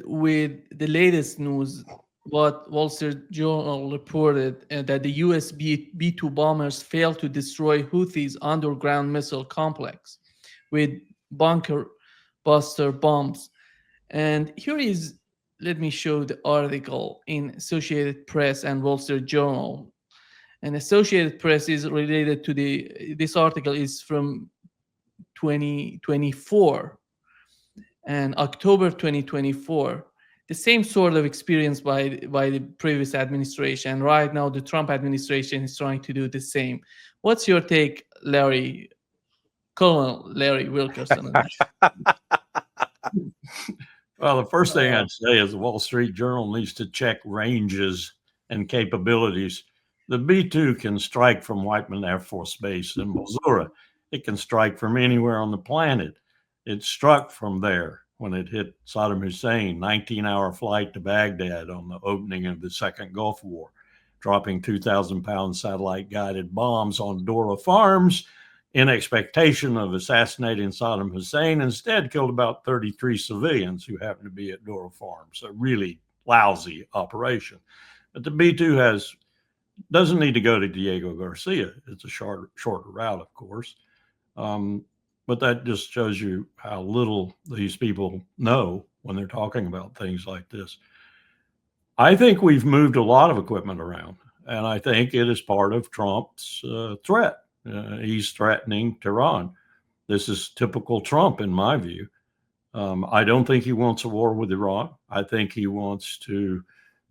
with the latest news, what Wall Street Journal reported that the US B-2 bombers failed to destroy Houthis' underground missile complex with bunker buster bombs. And here is, let me show the article in Associated Press and Wall Street Journal. And Associated Press is related to this article is from 2024 and October 2024. The same sort of experience by the previous administration. Right now, the Trump administration is trying to do the same. What's your take, Larry, Colonel Larry Wilkerson? Well, the first thing I'd say is the Wall Street Journal needs to check ranges and capabilities. The B-2 can strike from Whiteman Air Force Base in Missouri. It can strike from anywhere on the planet. It struck from there when it hit Saddam Hussein, 19-hour flight to Baghdad on the opening of the Second Gulf War, dropping 2,000-pound satellite-guided bombs on Dora Farms in expectation of assassinating Saddam Hussein. Instead, killed about 33 civilians who happened to be at Dora Farms. A really lousy operation. But the B-2 doesn't need to go to Diego Garcia. It's a shorter route, of course. But that just shows you how little these people know when they're talking about things like this. I think we've moved a lot of equipment around, and I think it is part of Trump's threat. He's threatening Tehran. This is typical Trump, in my view. I don't think he wants a war with Iran. I think he wants to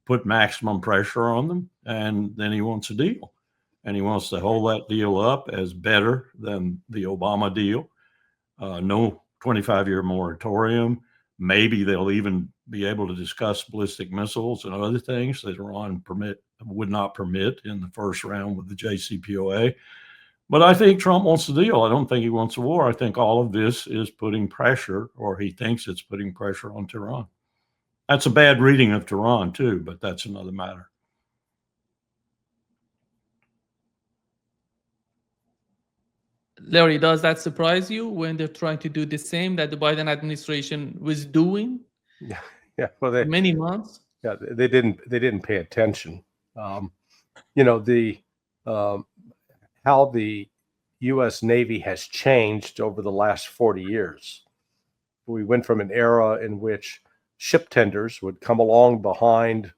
put maximum pressure on them, and then he wants a deal. And he wants to hold that deal up as better than the Obama deal. No 25-year moratorium. Maybe they'll even be able to discuss ballistic missiles and other things that Iran would not permit in the first round with the JCPOA. But I think Trump wants a deal. I don't think he wants a war. I think all of this is putting pressure, or he thinks it's putting pressure on Tehran. That's a bad reading of Tehran, too, but that's another matter. Larry, does that surprise you when they're trying to do the same that the Biden administration was doing? Yeah, well, many months. Yeah, they didn't pay attention. How the U.S. Navy has changed over the last 40 years. We went from an era in which ship tenders would come along behind,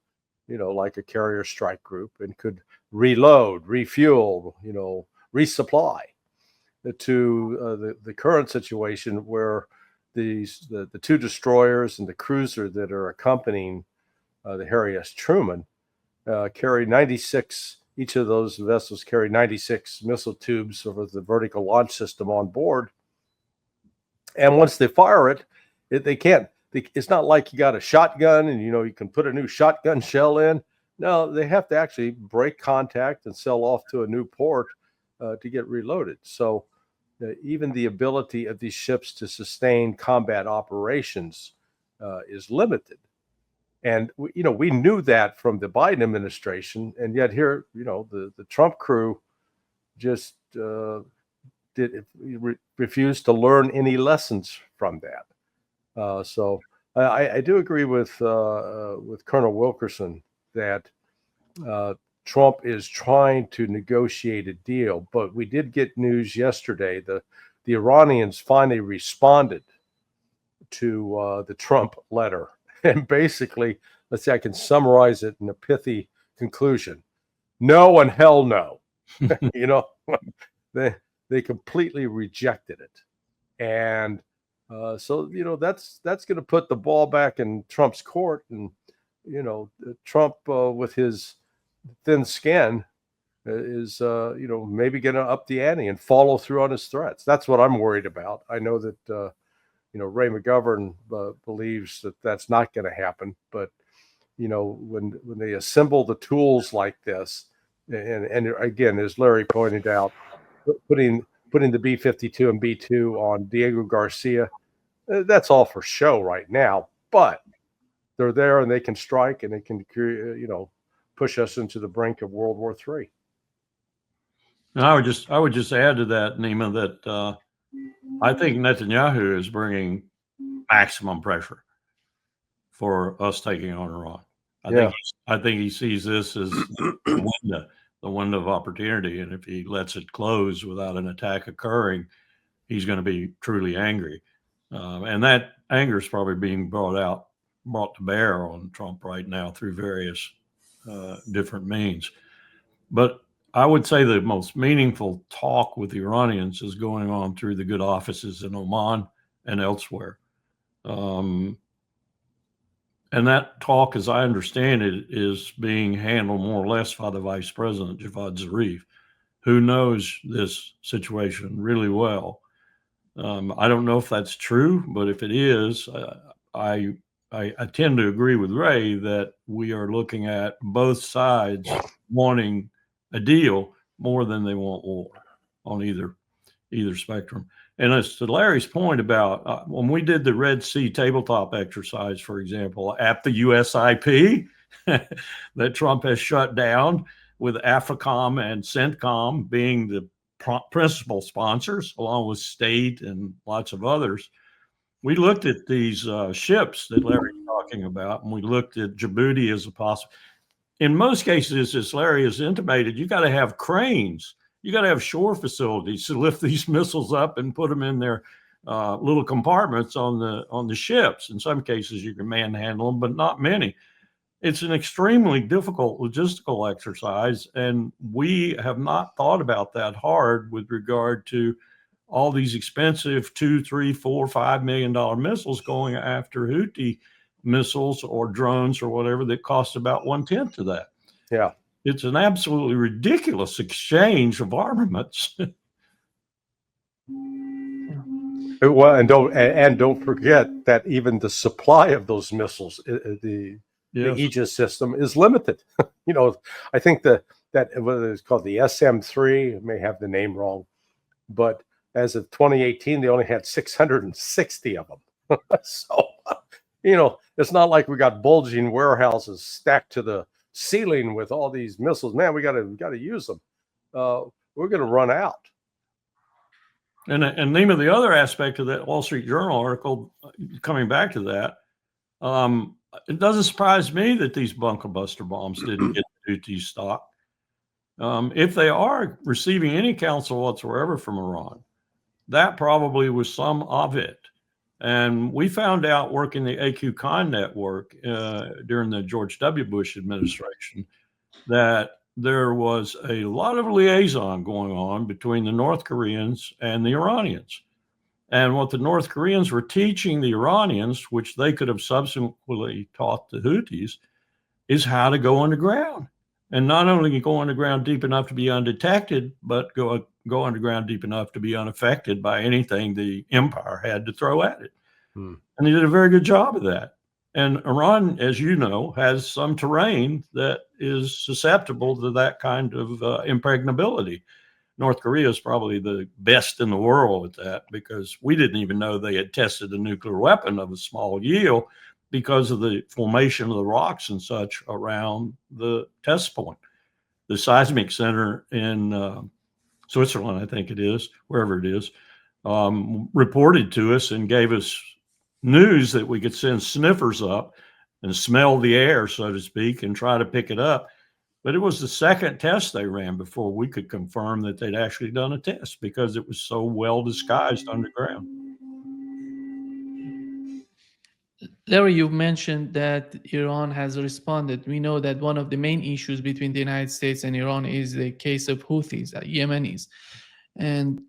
like a carrier strike group, and could reload, refuel, resupply, to the current situation where the two destroyers and the cruiser that are accompanying the Harry S. Truman carry 96. Each of those vessels carry 96 missile tubes over the vertical launch system on board. And once they fire it, they can't. It's not like you got a shotgun and you can put a new shotgun shell in. No, they have to actually break contact and sail off to a new port to get reloaded. So even the ability of these ships to sustain combat operations is limited. And we knew that from the Biden administration, and yet here, the Trump crew just refused to learn any lessons from that. So I do agree with Colonel Wilkerson that Trump is trying to negotiate a deal, but we did get news yesterday. The Iranians finally responded to the Trump letter. And basically, let's say I can summarize it in a pithy conclusion. No and hell no. They completely rejected it. And so that's going to put the ball back in Trump's court. And, Trump with his thin skin is, maybe going to up the ante and follow through on his threats. That's what I'm worried about. I know that, Ray McGovern believes that that's not going to happen. But, when they assemble the tools like this, and again, as Larry pointed out, putting the B-52 and B-2 on Diego Garcia, that's all for show right now. But they're there and they can strike and they can, push us into the brink of World War III. And I would just add to that, Nima, that I think Netanyahu is bringing maximum pressure for us taking on Iran. Yeah. I think he sees this as the window of opportunity, and if he lets it close without an attack occurring, he's going to be truly angry, and that anger is probably being brought to bear on Trump right now through various different means. But I would say the most meaningful talk with the Iranians is going on through the good offices in Oman and elsewhere. And that talk, as I understand it, is being handled more or less by the Vice President, Javad Zarif, who knows this situation really well. I don't know if that's true, but if it is, I tend to agree with Ray that we are looking at both sides wanting a deal more than they want war on either spectrum. And as to Larry's point about when we did the Red Sea tabletop exercise, for example, at the USIP that Trump has shut down, with AFRICOM and CENTCOM being the principal sponsors, along with state and lots of others, we looked at these ships that Larry's talking about, and we looked at Djibouti as a possible. In most cases, as Larry has intimated, you got to have cranes. You got to have shore facilities to lift these missiles up and put them in their little compartments on the ships. In some cases, you can manhandle them, but not many. It's an extremely difficult logistical exercise, and we have not thought about that hard with regard to all these expensive $2, $3, $4, $5 million missiles going after Houthi missiles or drones or whatever that cost about 1/10 of that. Yeah. It's an absolutely ridiculous exchange of armaments. Well, and don't forget that even the supply of those missiles, the Aegis system, is limited. I think that what it's called, the SM-3, I may have the name wrong, but as of 2018, they only had 660 of them. So, it's not like we got bulging warehouses stacked to the ceiling with all these missiles. Man, we got to use them. We're going to run out. And Nima, the other aspect of that Wall Street Journal article, coming back to that, it doesn't surprise me that these bunker buster bombs didn't get Houthi stock. If they are receiving any counsel whatsoever from Iran, that probably was some of it. And we found out working the AQ-Con network during the George W. Bush administration that there was a lot of liaison going on between the North Koreans and the Iranians. And what the North Koreans were teaching the Iranians, which they could have subsequently taught the Houthis, is how to go underground. And not only go underground deep enough to be undetected, but go underground deep enough to be unaffected by anything the empire had to throw at it. And they did a very good job of that. And Iran, as you know, has some terrain that is susceptible to that kind of impregnability. North Korea is probably the best in the world at that, because we didn't even know they had tested a nuclear weapon of a small yield because of the formation of the rocks and such around the test point. The seismic center in Switzerland, I think it is, wherever it is, reported to us and gave us news that we could send sniffers up and smell the air, so to speak, and try to pick it up. But it was the second test they ran before we could confirm that they'd actually done a test, because it was so well disguised underground. Larry, you mentioned that Iran has responded. We know that one of the main issues between the United States and Iran is the case of Houthis, Yemenis. And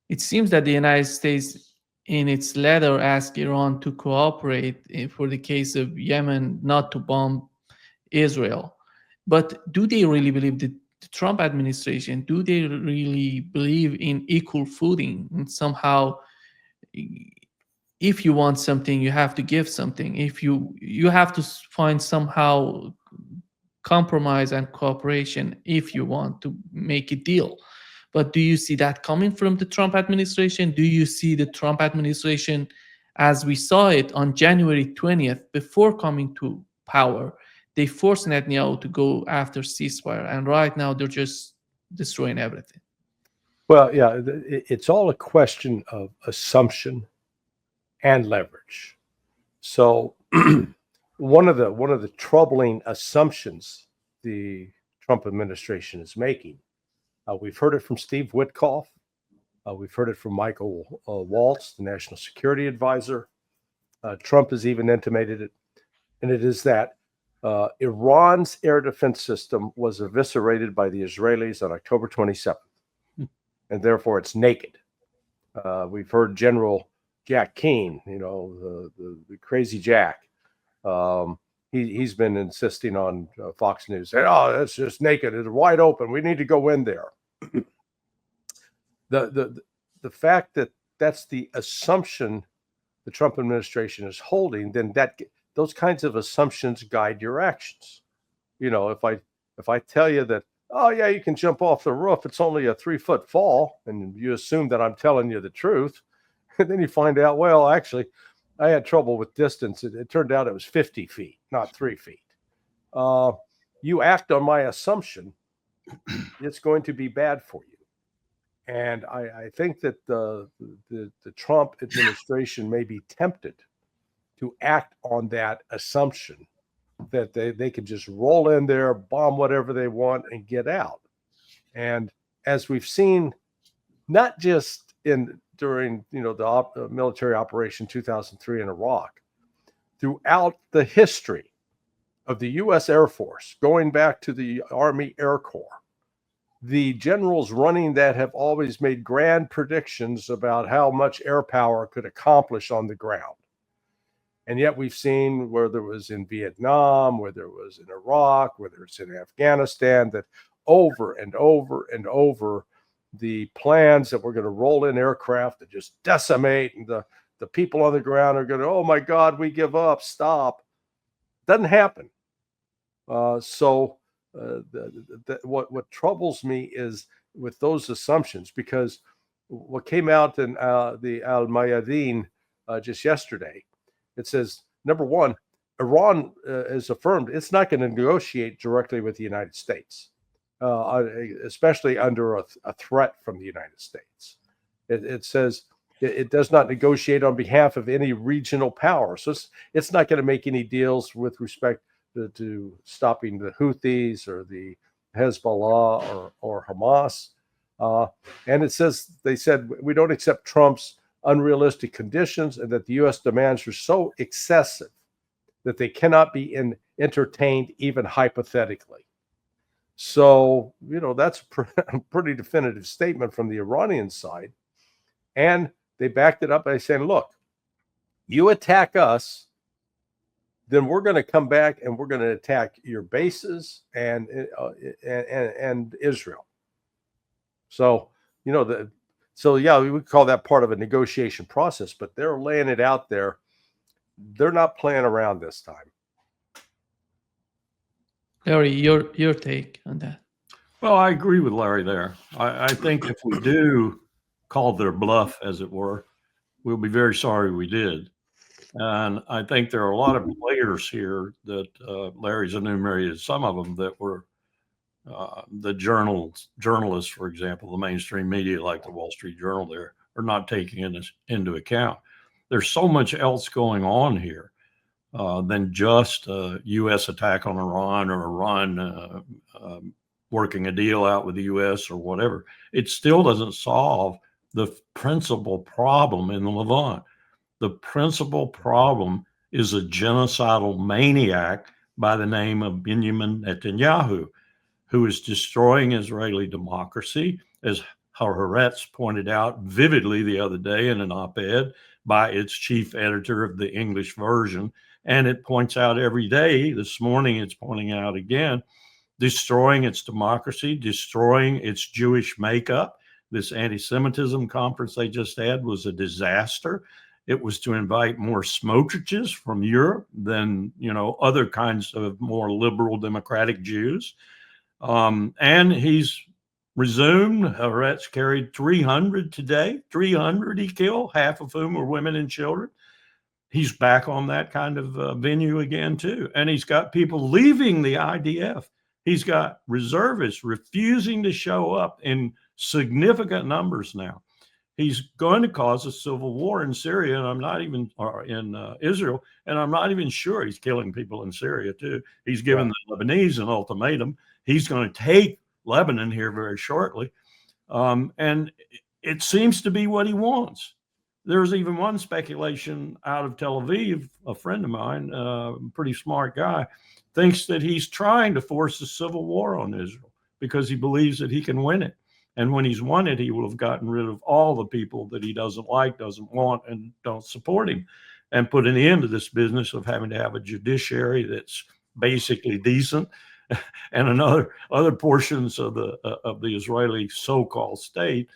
it seems that the United States, in its letter, asked Iran to cooperate for the case of Yemen, not to bomb Israel. But do they really believe, the Trump administration, do they really believe in equal footing? And somehow, if you want something, you have to give something. If you have to find somehow compromise and cooperation if you want to make a deal. But do you see that coming from the Trump administration? Do you see the Trump administration, as we saw it on January 20th, before coming to power, they forced Netanyahu to go after ceasefire, and right now they're just destroying everything? Well, yeah, it's all a question of assumption and leverage. So one of the troubling assumptions the Trump administration is making. We've heard it from Steve Witkoff. We've heard it from Michael Waltz, the national security advisor. Trump has even intimated it, and it is that Iran's air defense system was eviscerated by the Israelis on October 27th, and therefore it's naked. We've heard General Jack Keane, the crazy Jack. He's been insisting on Fox News, saying, "Oh, it's just naked. It's wide open. We need to go in there." The fact that that's the assumption the Trump administration is holding, then those kinds of assumptions guide your actions. If I tell you that, oh yeah, you can jump off the roof, it's only a 3-foot fall, and you assume that I'm telling you the truth, and then you find out, well, actually, I had trouble with distance. It turned out it was 50 feet, not 3 feet. You act on my assumption, it's going to be bad for you. And I think that the Trump administration may be tempted to act on that assumption that they could just roll in there, bomb whatever they want, and get out. And as we've seen, not just during the military operation 2003 in Iraq, throughout the history of the U.S. Air Force, going back to the Army Air Corps, the generals running that have always made grand predictions about how much air power could accomplish on the ground. And yet we've seen, whether it was in Vietnam, whether it was in Iraq, whether it's in Afghanistan, that over and over and over, the plans that we're going to roll in aircraft that just decimate, and the people on the ground are going to, oh my God, we give up, stop. Doesn't happen. What troubles me is with those assumptions, because what came out in the Al Mayadeen just yesterday, it says, number one, Iran has affirmed it's not going to negotiate directly with the United States, especially under a threat from the United States. It says it does not negotiate on behalf of any regional power. So it's not going to make any deals with respect to stopping the Houthis or the Hezbollah or Hamas. And it says, they said, we don't accept Trump's unrealistic conditions, and that the U.S. demands are so excessive that they cannot be entertained even hypothetically. So, that's a pretty definitive statement from the Iranian side. And they backed it up by saying, look, you attack us, then we're going to come back and we're going to attack your bases and Israel. So, we would call that part of a negotiation process, but they're laying it out there. They're not playing around this time. Larry, your take on that? Well, I agree with Larry there. I think if we do call their bluff, as it were, we'll be very sorry we did. And I think there are a lot of players here that Larry's enumerated, some of them that were the journalists, for example, the mainstream media like the Wall Street Journal there, are not taking it into account. There's so much else going on here than just a U.S. attack on Iran, or Iran working a deal out with the U.S. or whatever. It still doesn't solve the principal problem in the Levant. The principal problem is a genocidal maniac by the name of Benjamin Netanyahu, who is destroying Israeli democracy, as Haaretz pointed out vividly the other day in an op-ed by its chief editor of the English version. And it points out every day, this morning it's pointing out again, destroying its democracy, destroying its Jewish makeup. This anti-Semitism conference they just had was a disaster. It was to invite more Smotriches from Europe than, other kinds of more liberal democratic Jews. And he's resumed. Haaretz carried 300 today, 300 he killed, half of whom were women and children. He's back on that kind of venue again, too. And he's got people leaving the IDF. He's got reservists refusing to show up in significant numbers now. He's going to cause a civil war in Syria, and I'm not even, or in Israel, and I'm not even sure he's killing people in Syria too. He's given the Lebanese an ultimatum. He's going to take Lebanon here very shortly, and it seems to be what he wants. There's even one speculation out of Tel Aviv. A friend of mine, pretty smart guy, thinks that he's trying to force a civil war on Israel because he believes that he can win it. And when he's won it, he will have gotten rid of all the people that he doesn't like, doesn't want, and don't support him, and put an end to this business of having to have a judiciary that's basically decent, and other portions of the Israeli so-called state,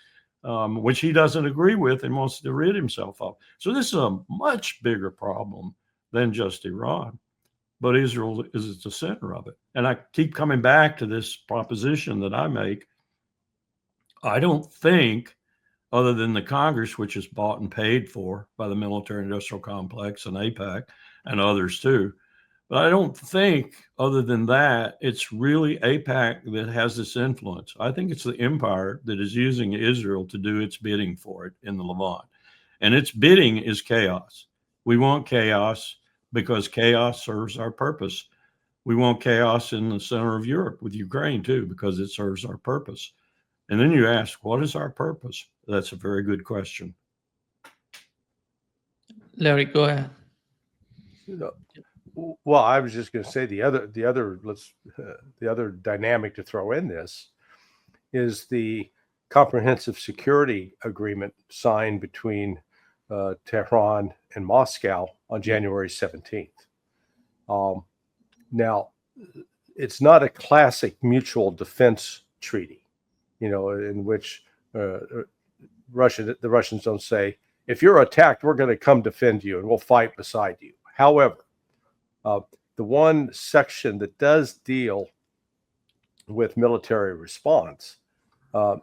which he doesn't agree with and wants to rid himself of. So this is a much bigger problem than just Iran, but Israel is at the center of it. And I keep coming back to this proposition that I make. I don't think, other than the Congress, which is bought and paid for by the military-industrial complex and AIPAC and others too, but I don't think, other than that, it's really AIPAC that has this influence. I think it's the empire that is using Israel to do its bidding for it in the Levant. And its bidding is chaos. We want chaos because chaos serves our purpose. We want chaos in the center of Europe with Ukraine too, because it serves our purpose. And then you ask, what is our purpose? That's a very good question. Larry, go ahead. Well, I was just going to say the other dynamic to throw in this is the comprehensive security agreement signed between Tehran and Moscow on January 17th. Now, it's not a classic mutual defense treaty, in which the Russians don't say, if you're attacked, we're going to come defend you and we'll fight beside you. However, the one section that does deal with military response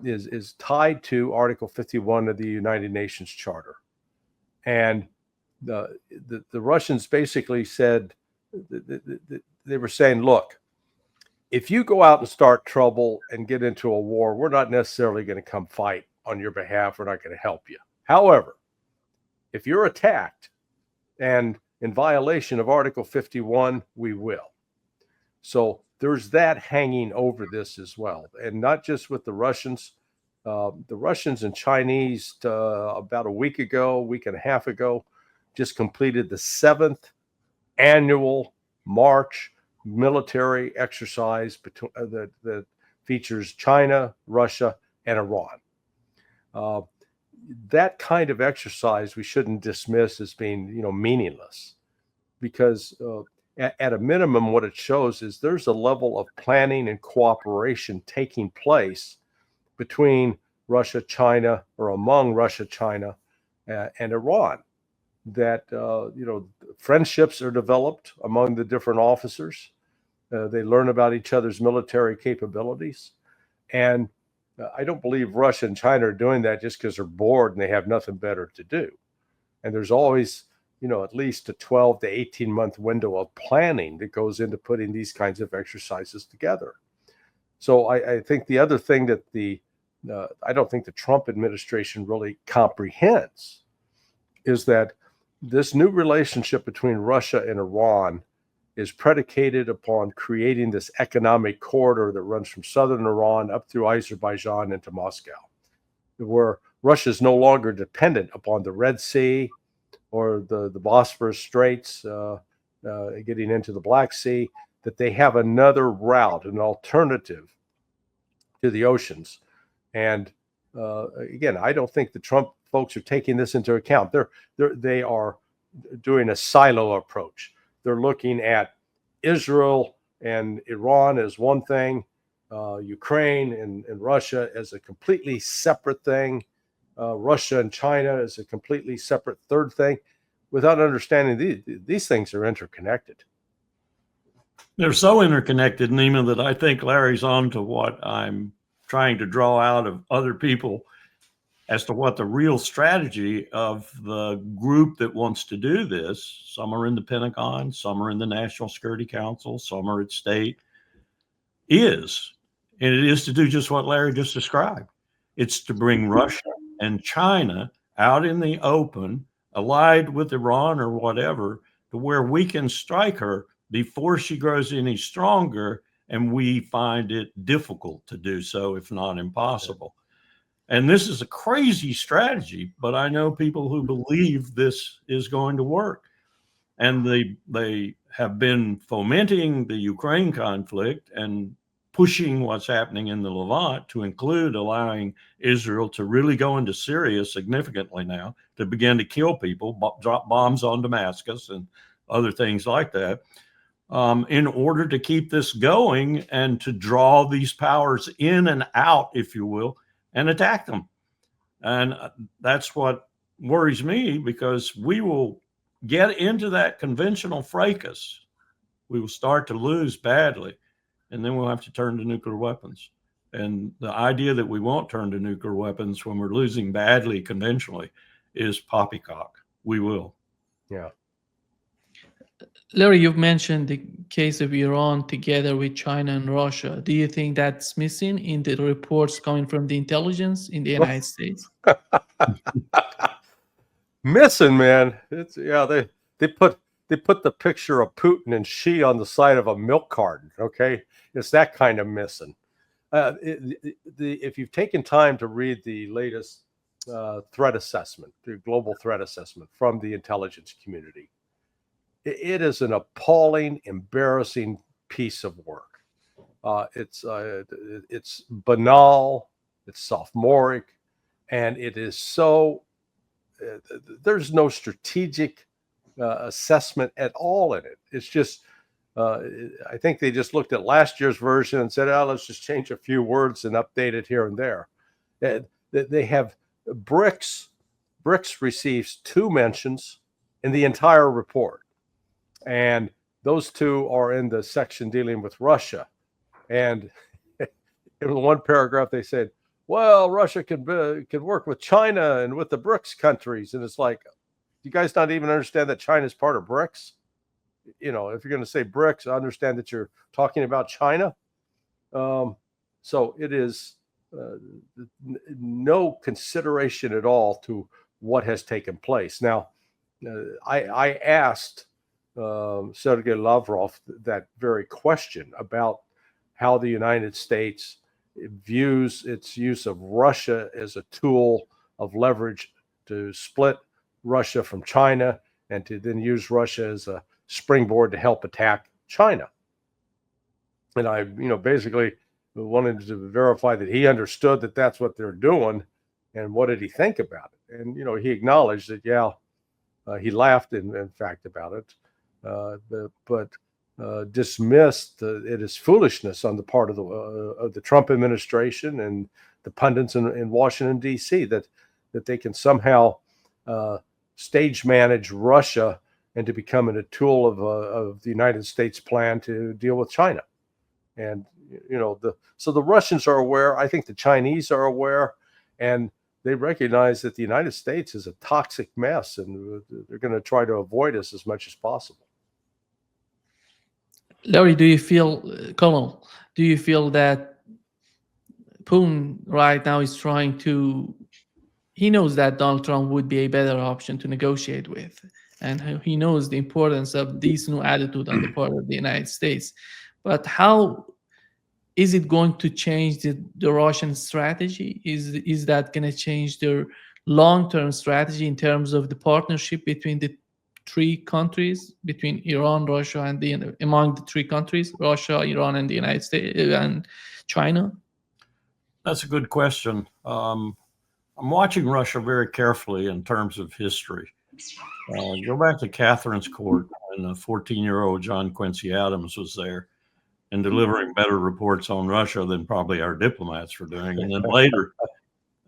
is tied to Article 51 of the United Nations Charter. And the Russians basically said, they were saying, look, if you go out and start trouble and get into a war, we're not necessarily going to come fight on your behalf. We're not going to help you. However, if you're attacked and in violation of Article 51, we will. So there's that hanging over this as well. And not just with the Russians. The Russians and Chinese, about a week and a half ago, just completed the 7th annual March military exercise that features China, Russia, and Iran. That kind of exercise we shouldn't dismiss as being, meaningless, because at a minimum, what it shows is there's a level of planning and cooperation taking place between Russia, China, or among Russia, China, and Iran. That friendships are developed among the different officers. They learn about each other's military capabilities, and I don't believe Russia and China are doing that just because they're bored and they have nothing better to do. And there's always, at least a 12 to 18 month window of planning that goes into putting these kinds of exercises together. So I think the other thing that I don't think the Trump administration really comprehends is that this new relationship between Russia and Iran is predicated upon creating this economic corridor that runs from southern Iran up through Azerbaijan into Moscow, where Russia is no longer dependent upon the Red Sea or the Bosphorus Straits, getting into the Black Sea, that they have another route, an alternative to the oceans. And again, I don't think the Trump folks are taking this into account. They are doing a silo approach. They're looking at Israel and Iran as one thing, Ukraine and Russia as a completely separate thing, Russia and China as a completely separate third thing, without understanding these things are interconnected. They're so interconnected, Nima, that I think Larry's on to what I'm trying to draw out of other people as to what the real strategy of the group that wants to do this. Some are in the Pentagon, some are in the National Security Council, some are at state, is. And it is to do just what Larry just described. It's to bring Russia and China out in the open, allied with Iran or whatever, to where we can strike her before she grows any stronger, and we find it difficult to do so, if not impossible. And this is a crazy strategy, but I know people who believe this is going to work. And they have been fomenting the Ukraine conflict and pushing what's happening in the Levant, to include allowing Israel to really go into Syria significantly now, to begin to kill people, drop bombs on Damascus and other things like that, in order to keep this going and to draw these powers in and out, if you will, and attack them. And that's what worries me, because we will get into that conventional fracas. We will start to lose badly, and then we'll have to turn to nuclear weapons. And the idea that we won't turn to nuclear weapons when we're losing badly conventionally is poppycock. We will. Yeah. Larry, you've mentioned the case of Iran together with China and Russia. Do you think that's missing in the reports coming from the intelligence in the United States? Missing, man. It's they put the picture of Putin and Xi on the side of a milk carton. Okay, it's that kind of missing. If you've taken time to read the latest threat assessment, the global threat assessment from the intelligence community, it is an appalling, embarrassing piece of work. It's banal, it's sophomoric, and it is so. There's no strategic assessment at all in it. It's just, I think they just looked at last year's version and said, "Oh, let's just change a few words and update it here and there." They have BRICS. BRICS receives 2 mentions in the entire report, and those 2 are in the section dealing with Russia. And in one paragraph, they said, well, Russia can work with China and with the BRICS countries. And it's like, you guys not even understand that China is part of BRICS? You know, if you're going to say BRICS, I understand that you're talking about China. So it is no consideration at all to what has taken place. Now, I asked Sergei Lavrov that very question about how the United States views its use of Russia as a tool of leverage to split Russia from China, and to then use Russia as a springboard to help attack China. And I, basically wanted to verify that he understood that that's what they're doing, and what did he think about it? And, he acknowledged that, he laughed, in fact, about it, but dismissed it as foolishness on the part of the Trump administration and the pundits in Washington, D.C., that they can somehow stage manage Russia into becoming a tool of the United States plan to deal with China. And, so the Russians are aware. I think the Chinese are aware, and they recognize that the United States is a toxic mess, and they're going to try to avoid us as much as possible. Larry, Colonel, do you feel that Putin right now is he knows that Donald Trump would be a better option to negotiate with, and he knows the importance of this new attitude on the part of the United States. But how is it going to change the Russian strategy? Is that going to change their long-term strategy in terms of the partnership between the 3 countries, between Iran, Russia, and among the 3 countries, Russia, Iran, and the United States and China? That's a good question. I'm watching Russia very carefully in terms of history. Go back to Catherine's court, and a 14-year-old John Quincy Adams was there and delivering better reports on Russia than probably our diplomats were doing. And then later,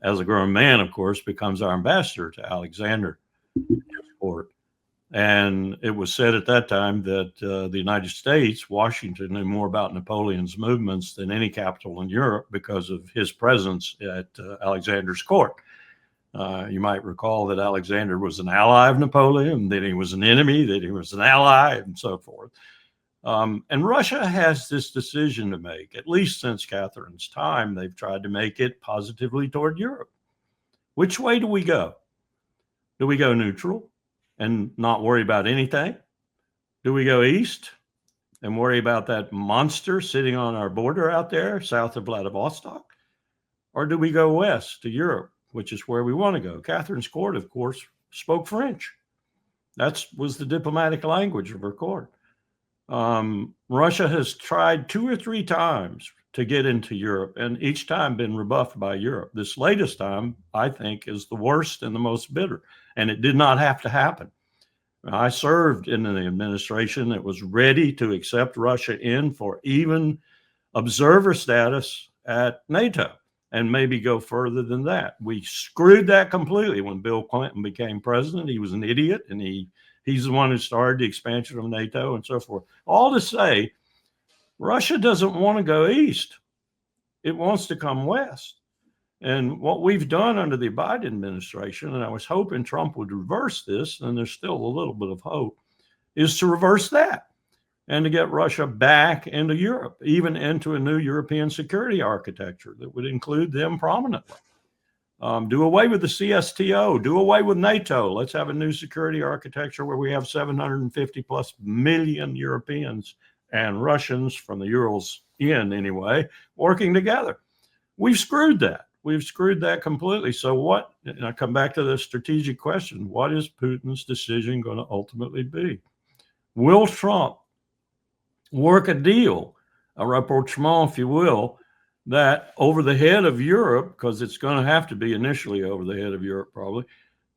as a grown man, of course, becomes our ambassador to Alexander's court. And it was said at that time that the United States, Washington, knew more about Napoleon's movements than any capital in Europe because of his presence at Alexander's court. You might recall that Alexander was an ally of Napoleon, then he was an enemy, then he was an ally, and so forth. And Russia has this decision to make. At least since Catherine's time, they've tried to make it positively toward Europe. Which way do we go? Do we go neutral and not worry about anything? Do we go east and worry about that monster sitting on our border out there south of Vladivostok? Or do we go west to Europe, which is where we want to go? Catherine's court, of course, spoke French. That was the diplomatic language of her court. Russia has tried 2 or 3 times to get into Europe, and each time been rebuffed by Europe. This latest time, I think, is the worst and the most bitter, and it did not have to happen. I served in an administration that was ready to accept Russia in for even observer status at NATO and maybe go further than that. We screwed that completely when Bill Clinton became president. He was an idiot, and he's the one who started the expansion of NATO and so forth. All to say, Russia doesn't want to go east. It wants to come west. And what we've done under the Biden administration, and I was hoping Trump would reverse this, and there's still a little bit of hope, is to reverse that and to get Russia back into Europe, even into a new European security architecture that would include them prominently. Do away with the CSTO, do away with NATO. Let's have a new security architecture where we have 750 plus million Europeans and Russians from the Urals in anyway, working together. We've screwed that. We've screwed that completely. So what, and I come back to the strategic question, what is Putin's decision going to ultimately be? Will Trump work a deal, a rapprochement, if you will, that over the head of Europe, because it's going to have to be initially over the head of Europe probably,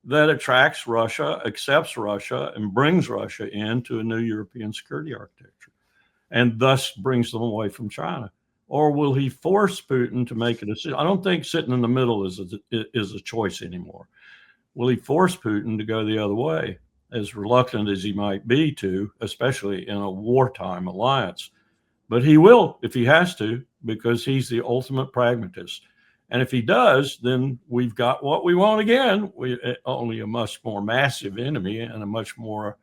that attracts Russia, accepts Russia, and brings Russia into a new European security architecture, and thus brings them away from China? Or will he force Putin to make a decision? I don't think sitting in the middle is a choice anymore. Will he force Putin to go the other way, as reluctant as he might be to, especially in a wartime alliance? But he will if he has to, because he's the ultimate pragmatist. And if he does, then we've got what we want again. Only a much more massive enemy and a much more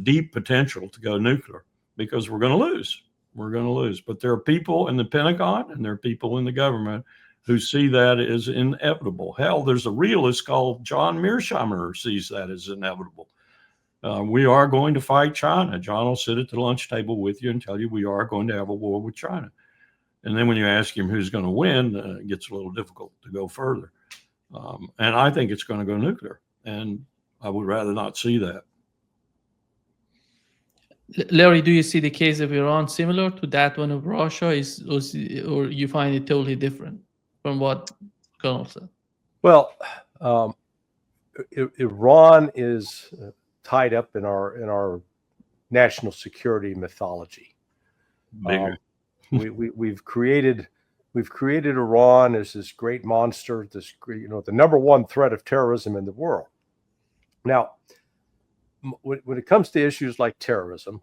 deep potential to go nuclear, because we're going to lose. We're going to lose. But there are people in the Pentagon and there are people in the government who see that as inevitable. Hell, there's a realist called John Mearsheimer who sees that as inevitable. We are going to fight China. John will sit at the lunch table with you and tell you we are going to have a war with China. And then when you ask him who's going to win, it gets a little difficult to go further. And I think it's going to go nuclear. And I would rather not see that. Larry, do you see the case of Iran similar to that one of Russia, or you find it totally different from what Colonel said? Well, Iran is tied up in our national security mythology. Bigger. We've created Iran as this great monster, the number one threat of terrorism in the world. Now, when it comes to issues like terrorism,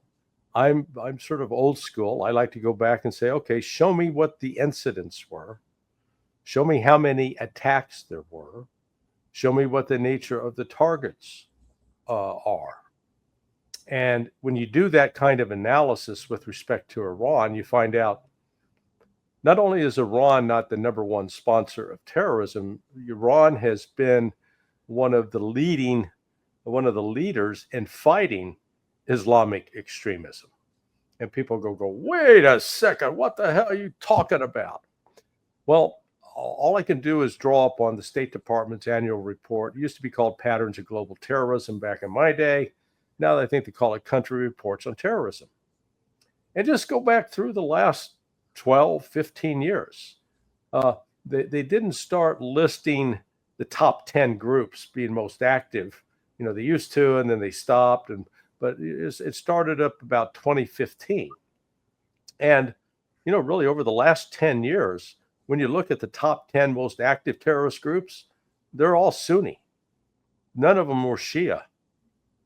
I'm sort of old school. I like to go back and say, okay, show me what the incidents were. Show me how many attacks there were. Show me what the nature of the targets are. And when you do that kind of analysis with respect to Iran, you find out not only is Iran not the number one sponsor of terrorism, Iran has been one of the leaders in fighting Islamic extremism. And people go, wait a second, what the hell are you talking about? Well, all I can do is draw up on the State Department's annual report. It used to be called Patterns of Global Terrorism back in my day. Now I think they call it Country Reports on Terrorism. And just go back through the last 12, 15 years. They didn't start listing the top 10 groups being most active. They used to, and then they stopped. But it started up about 2015. And, really over the last 10 years, when you look at the top 10 most active terrorist groups, they're all Sunni. None of them were Shia.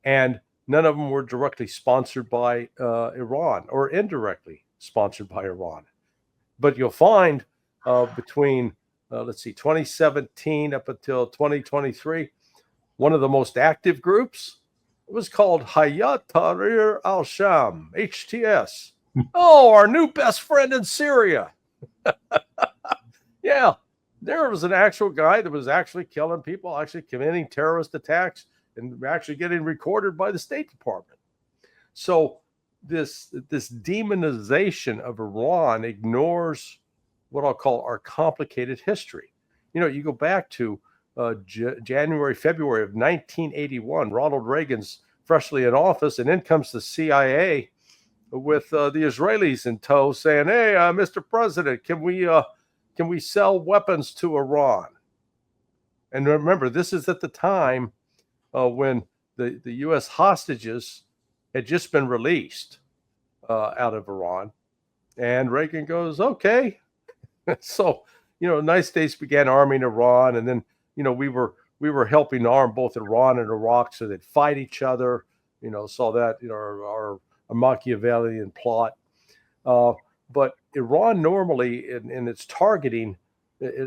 And none of them were directly sponsored by Iran or indirectly sponsored by Iran. But you'll find between, 2017 up until 2023, one of the most active groups was called Hayat Tahrir al-Sham, HTS. Oh, our new best friend in Syria. Yeah. There was an actual guy that was actually killing people, actually committing terrorist attacks, and actually getting recorded by the State Department. So this demonization of Iran ignores what I'll call our complicated history. You go back to January, February of 1981. Ronald Reagan's freshly in office, and in comes the CIA with the Israelis in tow, saying, "Hey, Mr. President, can we sell weapons to Iran?" And remember, this is at the time when the U.S. hostages had just been released out of Iran, and Reagan goes, "Okay." So, United States began arming Iran, and then, we were helping arm both Iran and Iraq so they'd fight each other. Saw that, our Machiavellian plot. But Iran normally in its targeting,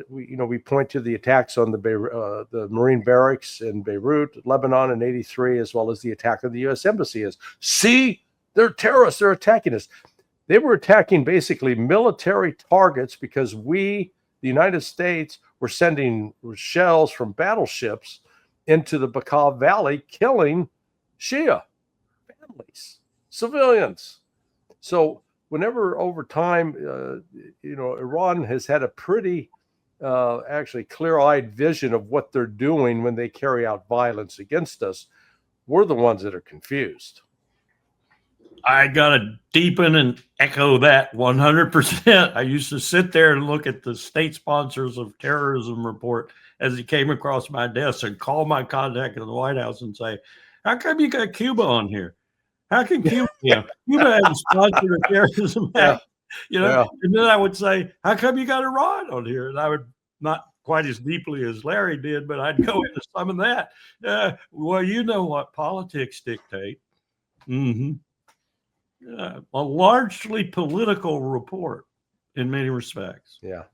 we point to the attacks on the Marine barracks in Beirut, Lebanon in '83, as well as the attack on the U.S. Embassy. As, see, they're terrorists, they're attacking us. They were attacking basically military targets because we, the United States, were sending shells from battleships into the Bekaa Valley, killing Shia families, civilians. So whenever over time, Iran has had a pretty actually clear-eyed vision of what they're doing when they carry out violence against us, we're the ones that are confused. I got to deepen and echo that 100%. I used to sit there and look at the state sponsors of terrorism report as it came across my desk and call my contact in the White House and say, "How come you got Cuba on here? How can Cuba, Cuba hasn't sponsored a terrorism act?" And then I would say, "How come you got Iran on here?" And I would, not quite as deeply as Larry did, but I'd go into some of that. Well, you know what politics dictate. A largely political report in many respects. Yeah.